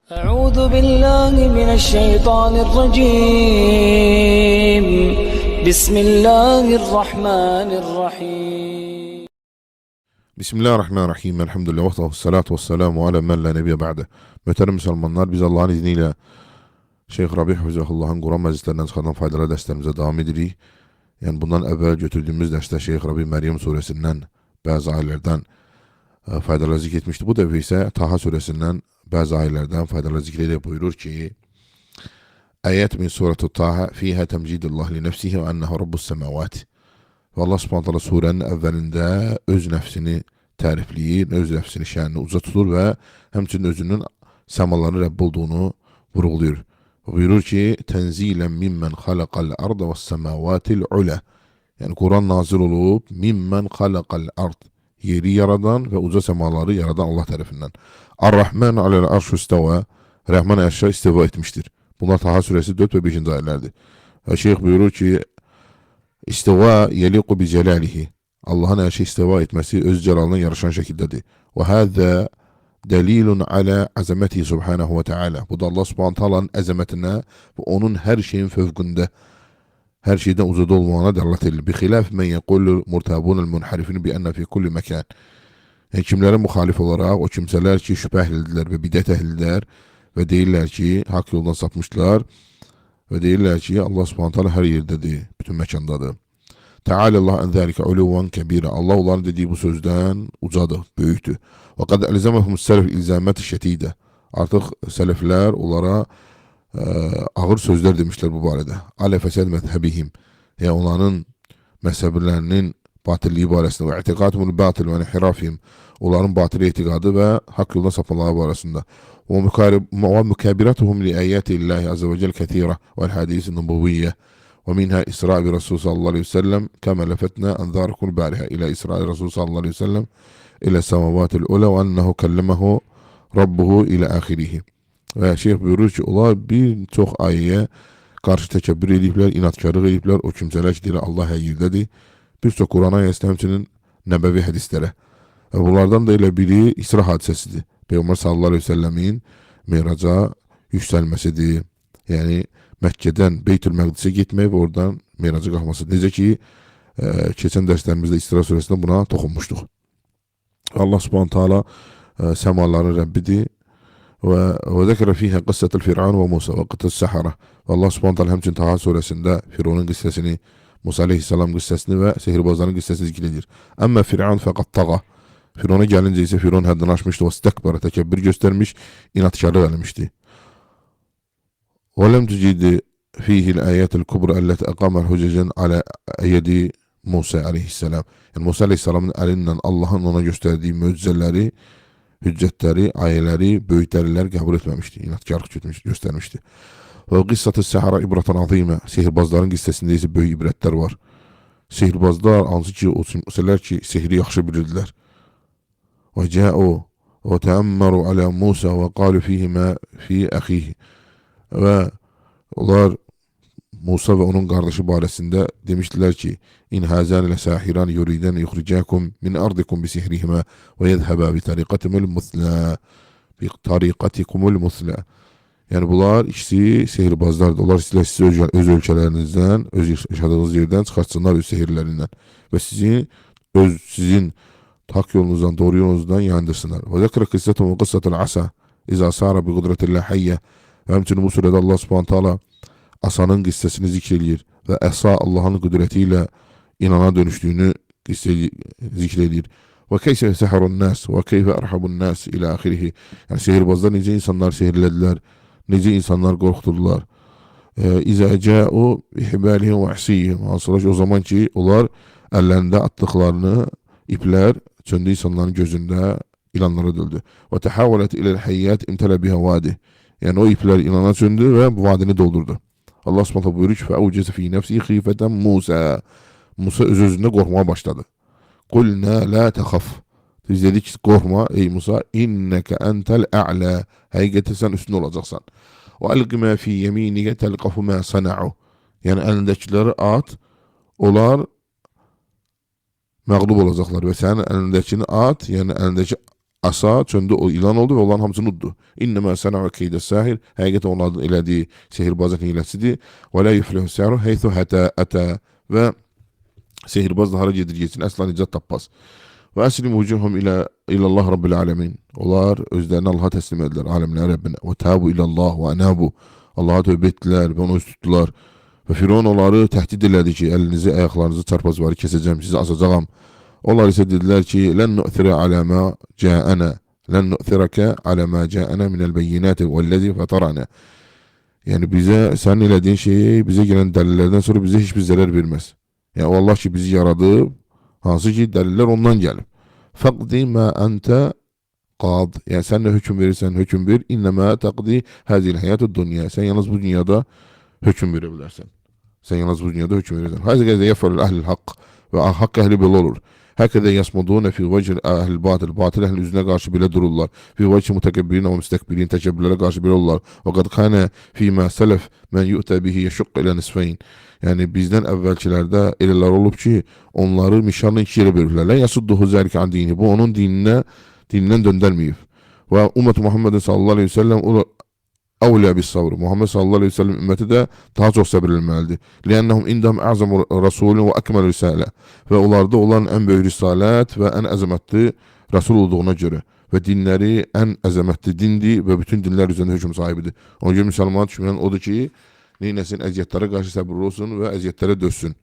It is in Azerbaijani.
أعوذ بالله من الشيطان الرجيم. بسم الله الرحمن الرحيم. بسم الله الرحمن الرحيم. Elhamdülillah ve salatu ve selamu ala men la nebiye ba'de. Möhtərəm Müslümanlar, biz Allah'ın izniyle Şeyh Rabi Hafizahullah'ın Quran məclislərindən çıxadan faydalı dərslərimizə davam edirik. Yəni bundan əvvəl götürdüyümüz dərsdə Şeyh Rabi Məryəm surəsindən bəzi ayələrdən faydalar zikr etmişdi. Bu dəfə isə Taha surəsindən bəzi ayələrdən faydalar zikr edib buyurur ki: Ayət min suratu Taha fiha temcidullah li nefsihi ve ennehu rabbus semawati. Və Allah Subhanahu taala surənin əvvəlində öz nəfsini tərifləyir, öz nəfsini şənini uca tutur və həmçinin özünün səmaların Rəbb olduğunu vurğulayır. Buyurur ki: Tenzilən mimmen xalaqal arda və səmavatil ulə. Yəni Quran nazil olub mimmen xalaqal ard, yeri yaradan və uca səmaları yaradan Allah tərəfindən. Ar-Rahman aləl arşu istəvə, Rəhman ərşə istiva etmişdir. Bunlar Taha surəsi 4 və 5-ci ayələrdir. Və Şeyh buyurur ki: İstiva yeliqu bi celalihi. Allah'ın ərşə istiva etməsi öz cəlalına yarışan şəkildədir. Və həzə dəlilun alə əzəmətihi subhanahu və teala. Bu da Allah subhanahu taala'nın əzəmətinə və onun hər şeyin fövqündə, hər şeydən uzada olmağına dəlalət edilir. Bi xilaf men yəqullu murtabunul munharifin bi enne fi kulli məkan. Yəni kimlərə müxalif olaraq o kimsələr ki, şübhə əhlidirlər və bidət əhlidirlər və deyirlər ki, haqq yoldan sapmışlar və deyirlər ki, Allah subhanahu taala hər yerdədir, bütün məkandadır. Teala Allah en zalika uluvan kebira. Allah onların dediği bu sözdən ucadır, böyükdür. Və qad elzamahum selef ilzamati şədide. Artıq sələflər onlara ağır sözlər demişlər bu barədə. Alə fəsəd məzhəbihim. Yəni onların məzhəblərinin batilliyi barəsində və i'tiqadumul batil və inhirafihim. Onların batil etiqadı və haqq yoldan sapmaları barəsində. Və mükabiratuhum li ayatillahi azze ve celle kethira vel hadis nubuviyyə. ومنها إسراء برسول صلى الله عليه وسلم كما لفتنا أنظاركم البارحة إلى إسراء الرسول صلى الله عليه وسلم إلى السماوات الأولى وأنه كلمه ربه إلى آخره. Ve Şeyh buyurur ki, onlar birçok ayeye karşı tekebbür edipler, inatkarlık edipler. O kimseler ki deyirlər Allah hər yerdədir. Birçok Kur'an ayəsində həmçinin nəbəvi hədislərə. Ve bunlardan da elə biri İsra hadisəsidir. Peyğəmbər sallallahu aleyhi ve sellemin miraca yüksəlməsidir. Yəni Məkkədən Beytül-Məqdisə getmək və oradan miraca qalxması. Necə ki, keçən dərslərimizdə İsra surəsində buna toxunmuşduq. Allah subhanahu taala səmaların Rəbbidir və zəkərə fiyhə qıssətül Fir'an və Musa və qıttəs səhərə. Və Allah subhanahu taala həmçinin Taha surəsində Fironun qissəsini, Musa aleyhissalam qissəsini və sehirbazların qissəsini zikr edir. Əmmə Fir'an fəqat tağa. Firona gəlincə isə Firon həddən aşmışdı və istəkbara, təkəbbür göstərmiş, inatkarlıq eləmişdi. وَلَمْ تُجِدْ فِيهِ الْآيَاتِ الْكُبْرَى الَّتِي أَقَامَ الْحُجَّجَ عَلَى يَدِ Musa aleyhisselam. Yəni Musa aleyhisselamın əlindən Allah'ın ona göstərdiyi möcüzələri, hüccətləri, ayələri, böyük dəlillər qəbul etməmişdi. İnatkarlıq göstərmişdi. Və qissat-ı səhara ibratan azimə. Sehirbazların qissəsində isə böyük ibrətlər var. Sehirbazlar hansı ki, o kimsələr ki, sehri yaxşı bilirdilər. Və cə'u və təəmməru alə Musa və qalu fihi mə fi əxihi. Və onlar Musa və onun qardaşı barəsində demişdilər ki, İn həzən ilə səhiran yuridən yuxricəkum min ardikum bi sihrihimə və yədhəbə bi tariqatimul muslə. Bi tariqatikumul muslə. Yəni bunlar ikisi sehirbazlardır. Onlar sizi öz ölkələrinizdən, öz yaşadığınız yerdən çıxartsınlar öz sehirlərindən. Və sizin haqq yolunuzdan, doğru yolunuzdan yandırsınlar. Və zəkrə qissətun və qıssatul asa İzə sara bi qudratillah həyyə. Və həmçinin bu sürədə Allah subhanahu taala asanın qissəsini zikr edir və əsa Allah'ın qüdrəti ilə inana dönüşdüyünü zikr edir. Və keyfə səhərun nas və keyfə ərhabun nas ilə axirihi. Yəni sehirbazlar necə insanlar sehirlədilər, necə insanlar qorxdular. İzə cə'u ihbalihim və ihsiyihim. O zaman ki, onlar əllərində atdıqlarını iplər çöndü insanların gözündə ilanlara döldü. Və təhəvvələt iləl həyyət imtələ bihə vadi. Yəni o iplər inana çöndü və bu vadini doldurdu. Allah subhanahu buyurur ki, fəucəsə fi nəfsi xifətən Musa. Musa öz-özündə qorxmaya başladı. Qulnə lə təxaf. Biz dedik ki, qorxma ey Musa, innəkə əntəl ə'lə. Həqiqətən sən üstün olacaqsan. Və əlqimə fi yəminigə təlqafu mə sənə'u. Yəni əlindəkiləri at, onlar məğlub olacaqlar və sənin əlindəkini at, yəni əlindəki asa çöndü, o ilan oldu ve onların hamısını uddu. İnnemâ sena'u keyde sahir. Həqiqətən onların elədiyi sehirbazlıq hiləsidir. Və la yuflihu səhru heythu ata və sehirbaz da hara gedir getsin əsla nicat tapmaz. Və əslim vucuhum ilallah rabbil alemin. Onlar özlərini Allah'a təslim edilər, alemlər Rəbbinə. Və təbu ilallah və anabu. Allah'a tövbə etdilər və onu üst tutdular. Və Firon onları təhdid elədi ki, əlinizi, ayaqlarınızı çarpazvarı kesəcəm, sizi asacağam. Onlar isə dedilər ki, lən nu'thirə alə mə cəənə, lən nu'thirəkə alə mə cəənə minəl bəyyinəti vəlləzi fətarənə. Yəni bizə, sənin elədiyin şeyi, bizə gələn dəlillərdən sonra bizə heç bir zərər verməz. Yəni o Allah ki bizi yaradıb, hansı ki dəlillər ondan gəlib. Fəqdi mə əntə qad. Yəni sən nə hökm verirsən, hökm ver. İnnəmə təqdi həzil həyatü dünya. Sən yalnız bu dünyada hökm verə bilərsən. Sən yalnız bu dünyada hökm verirsən. Həzə qəzə yəfəlül əhlil haqq. Və haqq əhli belə olur. Həkədə yasmudunə fi vəcil əhl batıl. Batıl əhl üzünə qarşı belə dururlar. Fi vəcil mütəkəbbirin və müstəkbirin təkəbbürlərə qarşı belə olurlar. Və qad xənə fīmə sələf mən yu'tə bihi yəşuq ilə nisfəyin. Yəni bizdən əvvəlkilərdə elələr olub ki, onları mişarla iki yerə bölürlər. Lən yasudduhu zəlik an dini. Bu onun dinindən döndərməyib. Və ümmət Muhammedin sallallahu aleyhi ve sellem əvlə bis sabr. Muhammed sallallahu aleyhi ve sellem ümməti də daha çox səbir etməlidir. Liənnəhum indəm əzəmu rasulun və əkməl risalə. Və onlarda olan ən böyük risalət və ən əzəmətli rasul olduğuna görə. Və dinləri ən əzəmətli dindir və bütün dinlər üzərində hökm sahibidir. Ona görə müsəlmana düşməyən odur ki, neynəsin, əziyyətlərə qarşı səbirli olsun və əziyyətlərə dözsün.